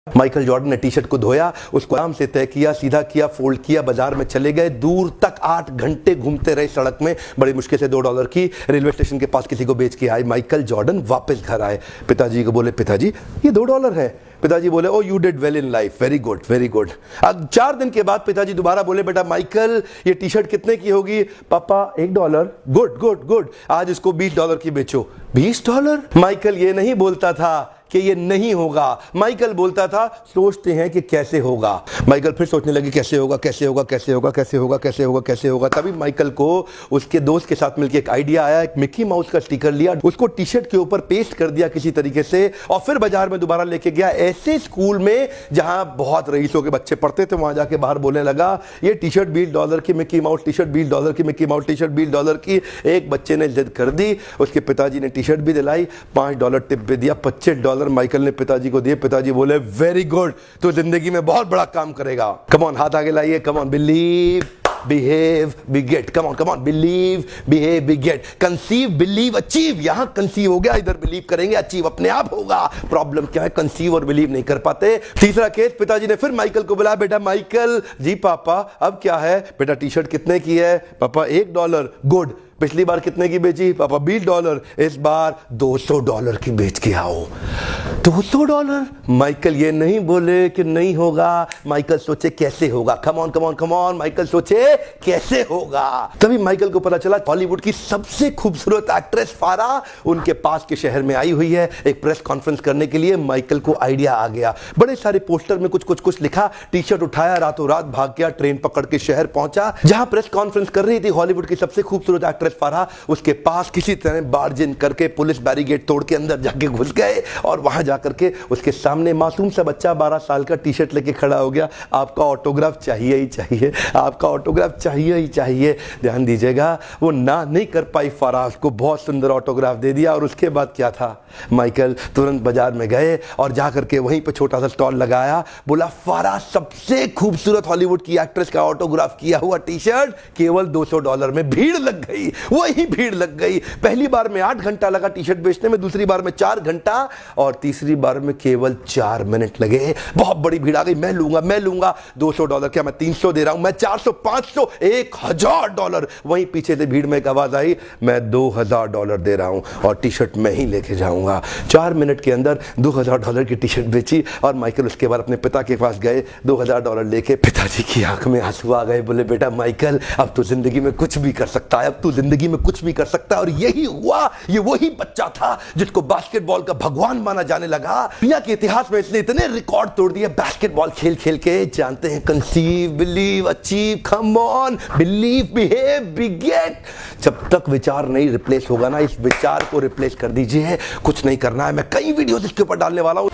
Michael Jordan ने T shirt को धोया, उसको आराम से तय किया, सीधा किया, फोल्ड किया, बाजार में चले गए, दूर तक 8 घंटे घूमते रहे सड़क में, बड़ी मुश्किल से $2 की रेलवे स्टेशन के पास किसी को बेच के आए। माइकल जॉर्डन वापस घर आए, पिताजी को बोले, पिताजी ये $2 है। पिताजी बोले, oh you did well in life, very good very good. अब 4 दिन के बाद पिताजी दोबारा बोले, बेटा माइकल ये टी शर्ट कितने की होगी? पापा $1। गुड गुड गुड, आज इसको $20 की बेचो। $20? माइकल ये नहीं बोलता था कि ये नहीं होगा, माइकल बोलता था सोचते हैं कि कैसे होगा। माइकल फिर सोचने लगे कैसे होगा कैसे होगा कैसे होगा कैसे होगा कैसे होगा कैसे होगा। तभी माइकल को उसके दोस्त के साथ मिलकर एक आइडिया आया, एक मिकी माउस का स्टिकर लिया, उसको टी शर्ट के ऊपर पेस्ट कर दिया किसी तरीके से, और फिर बाजार में दोबारा लेके गया, ऐसे स्कूल में जहां बहुत रईसों के बच्चे पढ़ते थे, वहां जाके बाहर बोलने लगा, ये टी शर्ट $20 की मिकी माउस टी शर्ट, $20 की मिकी माउस टी शर्ट, $20 की। एक बच्चे ने जिद कर दी, उसके पिताजी ने टी शर्ट भी दिलाई, $5 टिप भी दिया, $25 माइकल ने पिताजी को दिए। पिताजी बोले, वेरी गुड, तो जिंदगी में बहुत बड़ा काम करेगा। कम ऑन, हाथ आगे लाइए, come on, believe behave be get, come on come on, believe behave be get, conceive believe achieve. यहां कंसीव हो गया, इधर बिलीव करेंगे, अचीव अपने आप होगा। प्रॉब्लम क्या है, कंसीव और बिलीव नहीं कर पाते। तीसरा केस, पिताजी ने फिर माइकल को बुलाया, बेटा माइकल। जी पापा, अब क्या है? बेटा टी शर्ट कितने की है? पापा $1। गुड, पिछली बार कितने की बेची? पापा $20। इस बार $200 की बेच के आओ। $200? माइकल ये नहीं बोले कि नहीं होगा, माइकल सोचे कैसे होगा। कम on come on come on, Michael सोचे कैसे होगा। तभी माइकल को पता चला हॉलीवुड की सबसे खूबसूरत एक्ट्रेस फारा उनके पास के शहर में आई हुई है एक प्रेस कॉन्फ्रेंस करने के लिए। माइकल को आइडिया आ गया, बड़े सारे पोस्टर में कुछ लिखा, टी शर्ट उठाया, रातों रात भाग गया, ट्रेन पकड़ के शहर पहुंचा जहां प्रेस कॉन्फ्रेंस कर रही थी हॉलीवुड की सबसे खूबसूरत एक्ट्रेस फारा। उसके पास किसी तरह बार्ज इन करके पुलिस बैरिकेड तोड़ के अंदर जाके घुस गए, और वहां जाकर के उसके सामने मासूम सा बच्चा 12 साल का टी शर्ट लेके खड़ा हो गया। आपका ऑटोग्राफ चाहिए ही चाहिए, आपका ऑटोग्राफ चाहिए ही चाहिए। ध्यान दीजिएगा, वो ना नहीं कर पाई फारा, उसको बहुत सुंदर ऑटोग्राफ दे दिया। और उसके बाद क्या था, माइकल तुरंत बाजार में गए और जाकर के वहीं पे छोटा सा स्टॉल लगाया, बोला फारा सबसे खूबसूरत हॉलीवुड की एक्ट्रेस का ऑटोग्राफ किया हुआ टी शर्ट केवल $200 में। भीड़ लग गई, वही भीड़ लग गई। पहली बार में 8 घंटा लगा टी शर्ट बेचने में, दूसरी बार में 4 घंटा, और तीसरी बार में केवल 4 मिनट लगे। बहुत बड़ी भीड़ आ गई, मैं लूंगा। $200 क्या, मैं 300 दे रहा हूं, मैं 400, 500, $1000। वहीं पीछे से भीड़ में एक आवाज आई, मैं $2000 दे रहा हूं और टी शर्ट मैं ही लेके जाऊंगा। 4 मिनट के अंदर $2000 की टी शर्ट बेची। और माइकल उसके बाद अपने पिता के पास गए, $2000 लेके। पिताजी की आंख में आंसू आ गए, बोले, बेटा माइकल, अब तो जिंदगी में कुछ भी कर सकता है, अब तो जिंदगी में कुछ भी कर सकता है। और यही हुआ, ये वही बच्चा था जिसको बास्केटबॉल का भगवान माना जाने लगा। दुनिया के इतिहास में इसने इतने रिकॉर्ड तोड़ दिए बास्केटबॉल खेल खेल के। जानते हैं, conceive believe achieve, come on, believe behave be get. जब तक विचार नहीं रिप्लेस होगा ना, इस विचार को रिप्लेस कर दीजिए। कुछ नहीं करना है, मैं कई वीडियोस इसके ऊपर डालने वाला हूं।